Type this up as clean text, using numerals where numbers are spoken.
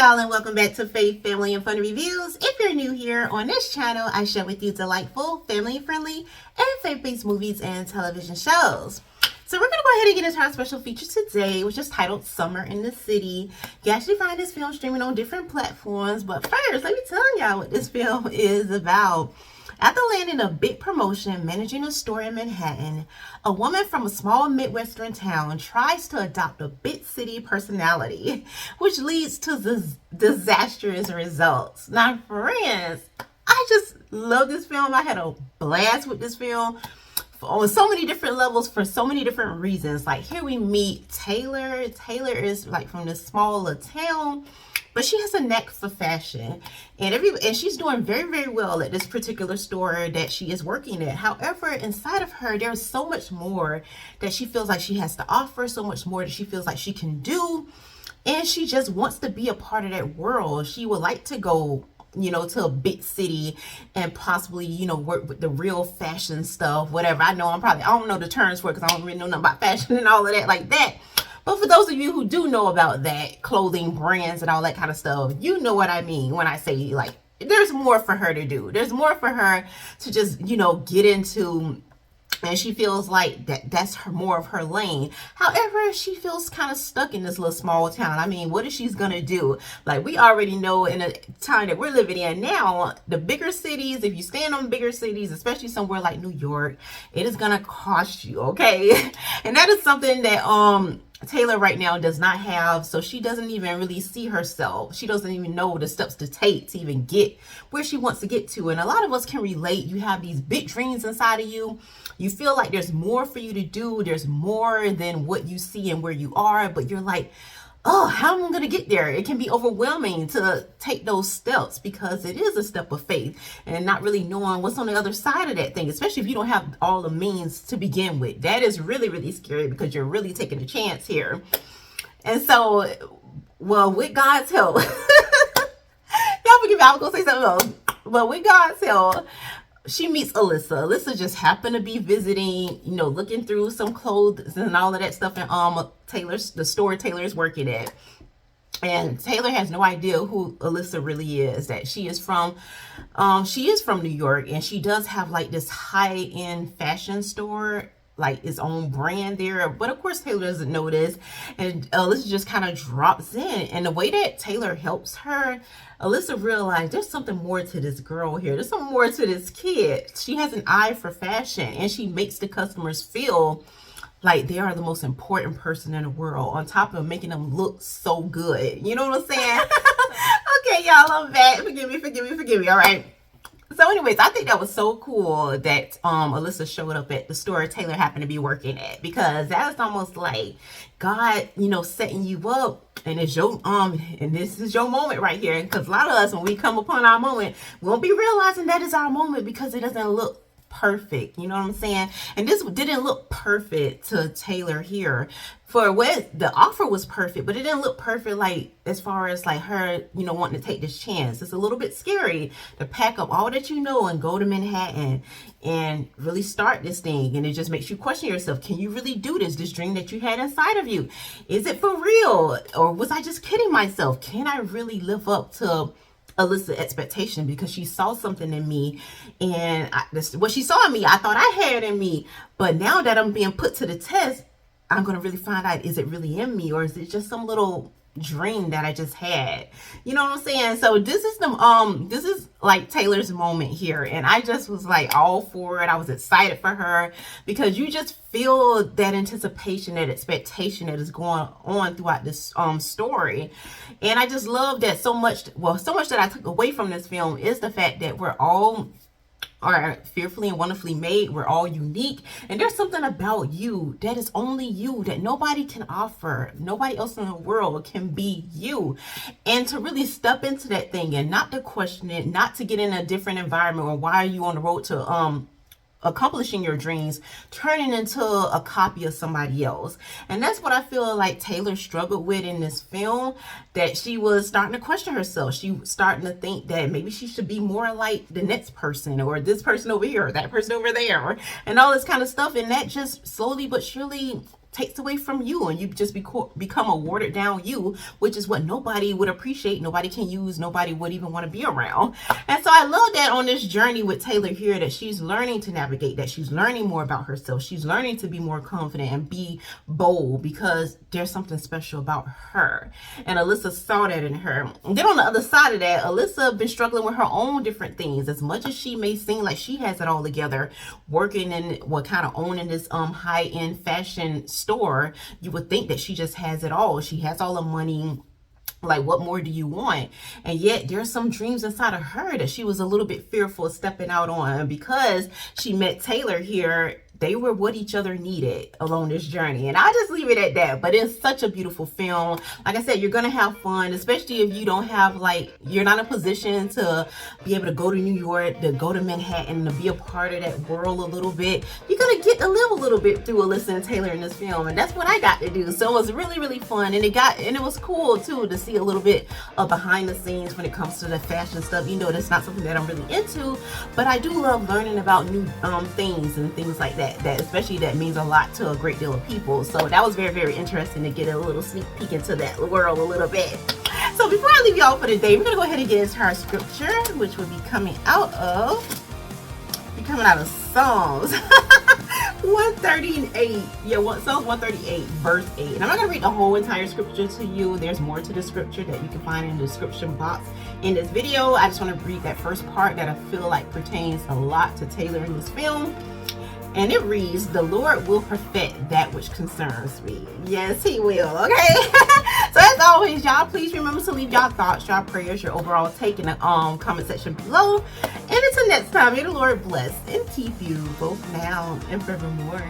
y'all, and welcome back to Faith, Family, and Fun Reviews. If you're new here on this channel, I share with you delightful, family-friendly, and faith-based movies and television shows. So we're going to go ahead and get into our special feature today, which is titled Summer in the City. You actually find this film streaming on different platforms, but first, let me tell y'all what this film is about. After landing a big promotion managing a store in Manhattan, a woman from a small Midwestern town tries to adopt a big city personality, which leads to disastrous results. Now, friends, I just love this film. I had a blast with this film on so many different levels for so many different reasons. Like, here we meet Taylor. Taylor is like from this small little town, but she has a knack for fashion, and she's doing very, very well at this particular store that she is working at. However, inside of her, there's so much more that she feels like she has to offer, so much more that she feels like she can do, and she just wants to be a part of that world. She would like to go, to a big city and possibly, work with the real fashion stuff, whatever. I don't know the terms for it because I don't really know nothing about fashion and all of that like that. But for those of you who do know about that, clothing brands and all that kind of stuff, you know what I mean when I say, like, there's more for her to do. There's more for her to just, get into, and she feels like that's more of her lane. However, she feels kind of stuck in this little small town. I mean, what is she gonna do? Like, we already know in a time that we're living in now, the bigger cities, if you stand on bigger cities, especially somewhere like New York, it is gonna cost you, okay? And that is something that Taylor right now does not have, so she doesn't even really see herself. She doesn't even know the steps to take to even get where she wants to get to. And a lot of us can relate. You have these big dreams inside of you. You feel like there's more for you to do. There's more than what you see and where you are, but you're like, oh, how am I going to get there? It can be overwhelming to take those steps because it is a step of faith and not really knowing what's on the other side of that thing, especially if you don't have all the means to begin with. That is really, really scary because you're really taking a chance here. And so, well, with God's help, y'all forgive me, I was going to say something else, but with God's help, she meets Alyssa. Alyssa just happened to be visiting, looking through some clothes and all of that stuff in the store Taylor is working at. And Taylor has no idea who Alyssa really is, that she is from New York, and she does have like this high-end fashion store, like its own brand there. But of course, Taylor doesn't know this, and Alyssa just kind of drops in. And the way that Taylor helps her, Alyssa realized there's something more to this girl here. There's something more to this kid. She has an eye for fashion, and she makes the customers feel like they are the most important person in the world, on top of making them look so good. You know what I'm saying? Okay, y'all, I'm back. Forgive me. All right. So anyways, I think that was so cool that Alyssa showed up at the store Taylor happened to be working at, because that's almost like God, setting you up, and it's your and this is your moment right here. Because a lot of us, when we come upon our moment, we won't be realizing that is our moment because it doesn't look perfect. You know what I'm saying? And this didn't look perfect to Taylor here. For what the offer was perfect, but it didn't look perfect, like as far as like her, wanting to take this chance. It's a little bit scary to pack up all that you know and go to Manhattan and really start this thing. And it just makes you question yourself. Can you really do this dream that you had inside of you? Is it for real? Or was I just kidding myself? Can I really live up to Alyssa's expectation? Because she saw something in me, and what she saw in me, I thought I had in me. But now that I'm being put to the test, I'm going to really find out, is it really in me, or is it just some little dream that I just had? You know what I'm saying? So this is like Taylor's moment here, and I just was like all for it. I was excited for her because you just feel that anticipation, that expectation that is going on throughout this story. And I just love that so much. Well, so much that I took away from this film is the fact that we're all are fearfully and wonderfully made. We're all unique, and there's something about you that is only you, that nobody can offer. Nobody else in the world can be you. And to really step into that thing and not to question it, not to get in a different environment, or why are you on the road to accomplishing your dreams, turning into a copy of somebody else. And that's what I feel like Taylor struggled with in this film, that she was starting to question herself. She was starting to think that maybe she should be more like the next person, or this person over here, or that person over there, and all this kind of stuff. And that just slowly but surely takes away from you, and you just become a watered down you, which is what nobody would appreciate, nobody can use, nobody would even want to be around. And so I love that on this journey with Taylor here, that she's learning to navigate, that she's learning more about herself, she's learning to be more confident and be bold, because there's something special about her, and Alyssa saw that in her. And then on the other side of that, Alyssa been struggling with her own different things. As much as she may seem like she has it all together, working in kind of owning this high-end fashion store, you would think that she just has it all. She has all the money. Like, what more do you want? And yet there's some dreams inside of her that she was a little bit fearful of stepping out on. And because she met Taylor here, they were what each other needed along this journey. And I just leave it at that. But it's such a beautiful film. Like I said, you're going to have fun, especially if you don't have, like, you're not in a position to be able to go to New York, to go to Manhattan, to be a part of that world a little bit. You're going to get to live a little bit through Alyssa and Taylor in this film. And that's what I got to do. So it was really, really fun. And it was cool, too, to see a little bit of behind the scenes when it comes to the fashion stuff. You know, that's not something that I'm really into. But I do love learning about new things and things like that. That especially that means a lot to a great deal of people. So that was very, very interesting to get a little sneak peek into that world a little bit. So before I leave y'all for the day, we're gonna go ahead and get into our scripture, which will be coming out of Psalms 138. Yeah, Psalms 138 verse 8. And I'm not gonna read the whole entire scripture to you. There's more to the scripture that you can find in the description box in this video. I just want to read that first part that I feel like pertains a lot to Taylor in this film. And it reads, "The Lord will perfect that which concerns me." Yes, he will, okay? So as always, y'all, please remember to leave y'all thoughts, y'all prayers, your overall take in the comment section below. And until next time, may the Lord bless and keep you both now and forevermore.